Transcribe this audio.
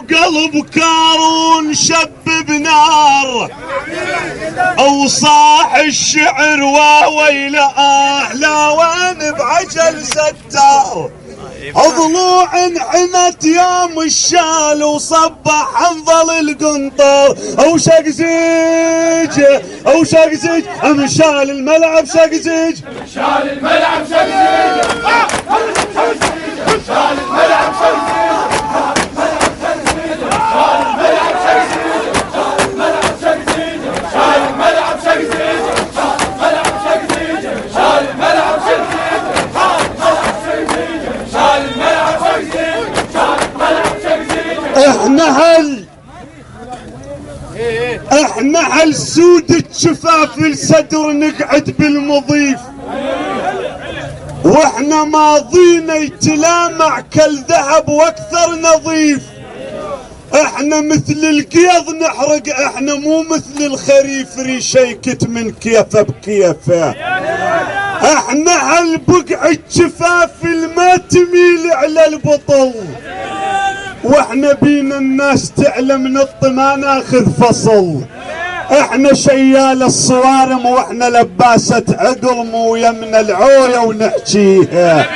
وقلب كارون شب بنار، وصاح الشعر وويل لا وين بعجل ستار، ضلوع انحنت يوم الشال وصبح انظل القنطر، او شق زيج او شق زيج امشال الملعب شق زيج، شال الملعب شق زيج، شال الملعب شق زيج، شال الملعب شق زيج، شال الملعب شق زيج، شال الملعب شق زيج، شال الملعب شق زيج، شال الملعب شق زيج. احنا هل سود الشفاف الصدر نقعد بالمضيف، واحنا ماضينا يتلامع كالذهب واكثر نظيف، احنا مثل القيض نحرق، احنا مو مثل الخريف ريشيكت من كيفه بكيفه، احنا هالبقعة شفاف ما تميل على البطل، واحنا بينا الناس تعلم نط ما ناخذ فصل، احنا شيال الصوارم واحنا لباسة عقلم ويمنا العوية ونحكيها.